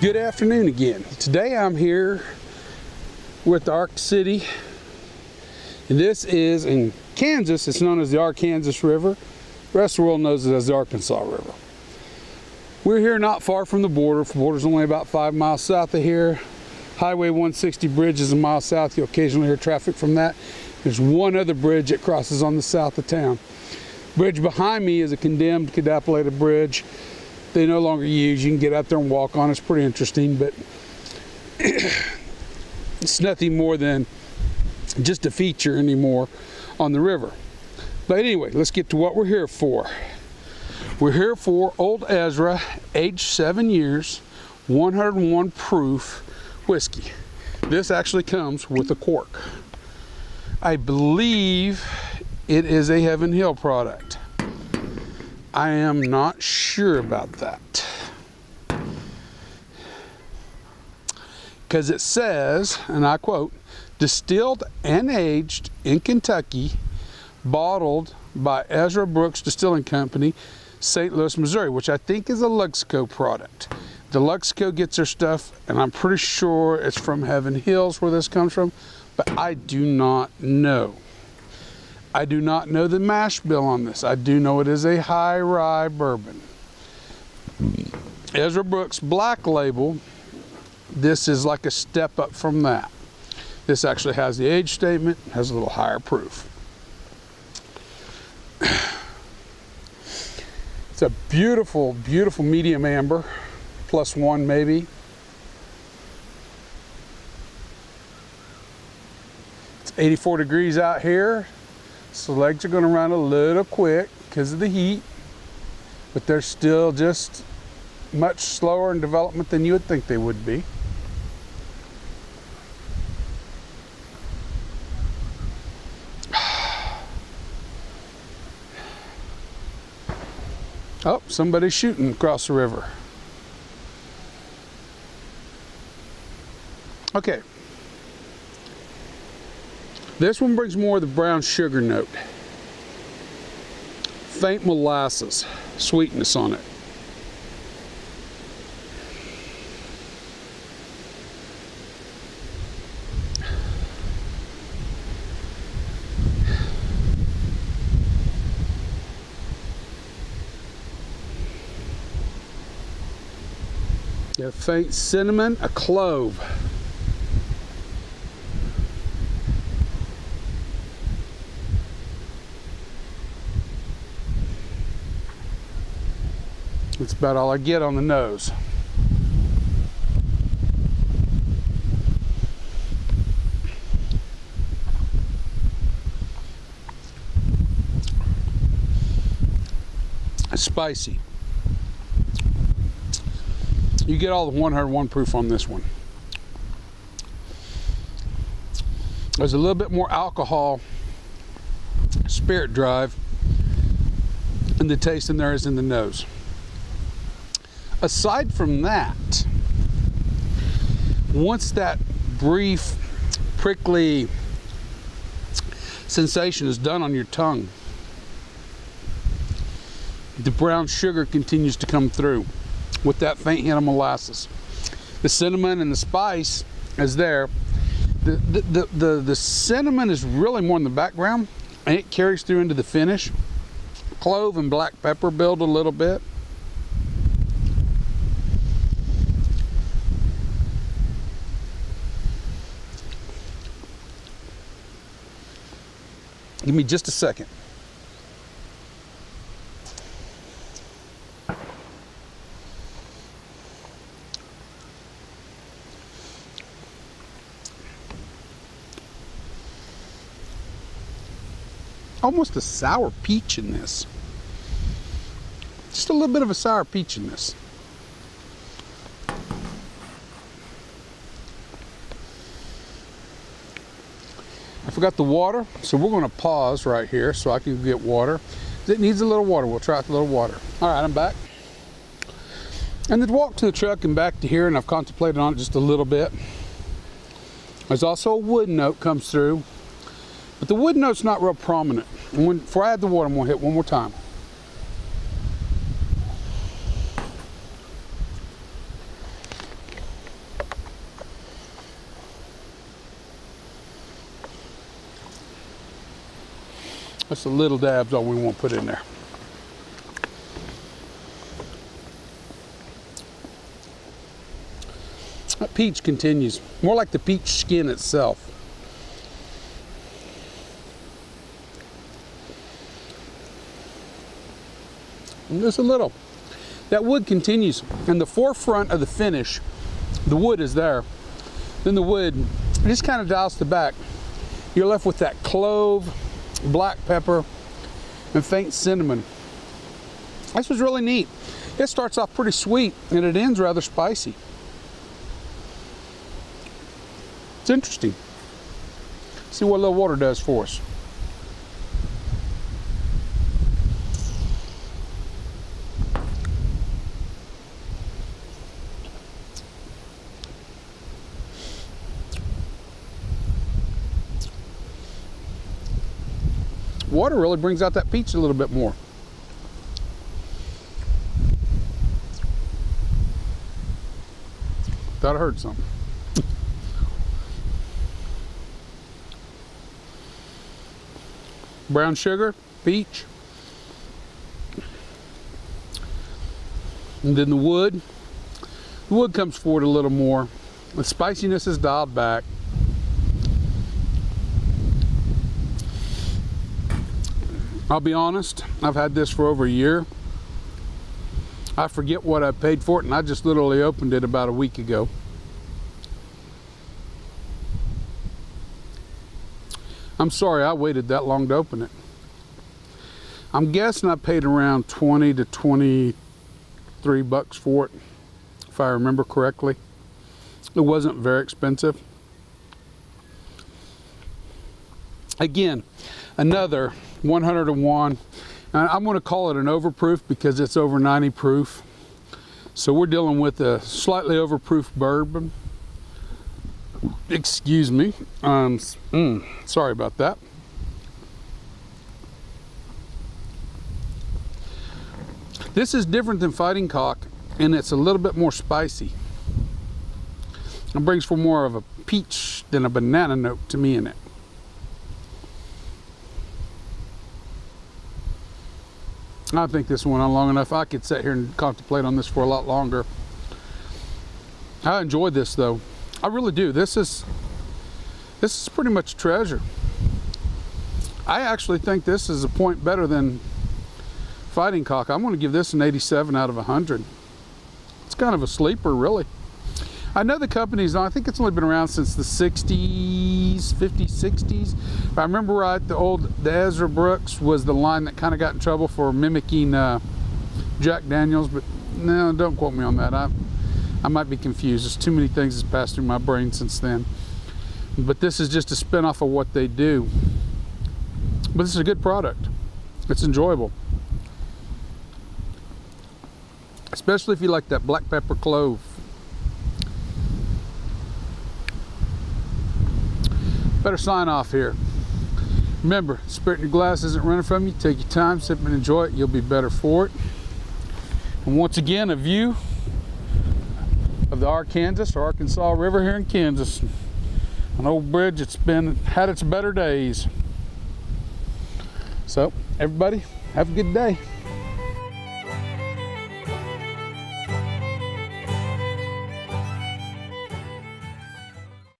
Good afternoon again. Today I'm here with Ark City. And this is in Kansas. It's known as the Arkansas River. The rest of the world knows it as the Arkansas River. We're here not far from the border. The border's only about 5 miles south of here. Highway 160 bridge is a mile south. You'll occasionally hear traffic from that. There's one other bridge that crosses on the south of town. Bridge behind me is a condemned, cadapilated bridge. They no longer use. You can get out there and walk on. It's pretty interesting, but it's nothing more than just a feature anymore on the river. But anyway, let's get to what we're here for. We're here for Old Ezra, aged 7 years, 101 proof whiskey. This actually comes with a cork. I believe it is a Heaven Hill product. I am not sure about that. Because it says, and I quote, distilled and aged in Kentucky, bottled by Ezra Brooks Distilling Company, St. Louis, Missouri, which I think is a Luxco product. The Luxco gets their stuff, and I'm pretty sure it's from Heaven Hills where this comes from, but I do not know. I do not know the mash bill on this. I do know it is a high rye bourbon. Ezra Brooks Black Label, this is like a step up from that. This actually has the age statement, has a little higher proof. It's a beautiful, beautiful medium amber, +1 maybe. It's 84 degrees out here. So legs are going to run a little quick because of the heat, but they're still just much slower in development than you would think they would be. Oh, somebody's shooting across the river. Okay. This one brings more of the brown sugar note. Faint molasses, sweetness on it. Got a faint cinnamon, a clove. That's about all I get on the nose. It's spicy. You get all the 101 proof on this one. There's a little bit more alcohol, spirit drive in the taste than there is in the nose. Aside from that, once that brief prickly sensation is done on your tongue, the brown sugar continues to come through with that faint hint of molasses. The cinnamon and the spice is there. The cinnamon is really more in the background, and it carries through into the finish. Clove and black pepper build a little bit. Give me just a second. Almost a sour peach in this. Just a little bit of a sour peach in this. I forgot the water, so we're going to pause right here so I can get water. It needs a little water. We'll try out a little water. All right, I'm back. And then walk to the truck and back to here, and I've contemplated on it just a little bit. There's also a wood note comes through, but the wood note's not real prominent. And before I add the water, I'm going to hit one more time. Just a little dab's all we want to put in there. That peach continues, more like the peach skin itself. And just a little. That wood continues, and the forefront of the finish, the wood is there. Then the wood just kind of dials to back. You're left with that clove, black pepper, and faint cinnamon. This was really neat. It starts off pretty sweet, and it ends rather spicy. It's interesting. See what a little water does for us. Water really brings out that peach a little bit more. Thought I heard something. Brown sugar, peach, and then the wood. The wood comes forward a little more. The spiciness is dialed back. I'll be honest, I've had this for over a year. I forget what I paid for it, and I just literally opened it about a week ago. I'm sorry I waited that long to open it. I'm guessing I paid around 20 to 23 bucks for it, if I remember correctly. It wasn't very expensive. Again, another 101. I'm going to call it an overproof because it's over 90 proof. So we're dealing with a slightly overproof bourbon. Excuse me. Sorry about that. This is different than Fighting Cock, and it's a little bit more spicy. It brings for more of a peach than a banana note to me in it. I think this went on long enough. I could sit here and contemplate on this for a lot longer. I enjoyed this though. I really do. This is pretty much a treasure. I actually think this is a point better than Fighting Cock. I'm going to give this an 87 out of 100. It's kind of a sleeper, really. I know the company's, I think it's only been around since the 60s, 50s, 60s. If I remember right, the Ezra Brooks was the line that kind of got in trouble for mimicking Jack Daniels, but no, don't quote me on that. I might be confused. There's too many things that's passed through my brain since then. But this is just a spin-off of what they do. But this is a good product. It's enjoyable. Especially if you like that black pepper clove. Better sign off here. Remember, spirit in your glass isn't running from you. Take your time, sip and enjoy it. You'll be better for it. And once again, a view of the Arkansas River here in Kansas. An old bridge that's had its better days. So, everybody, have a good day.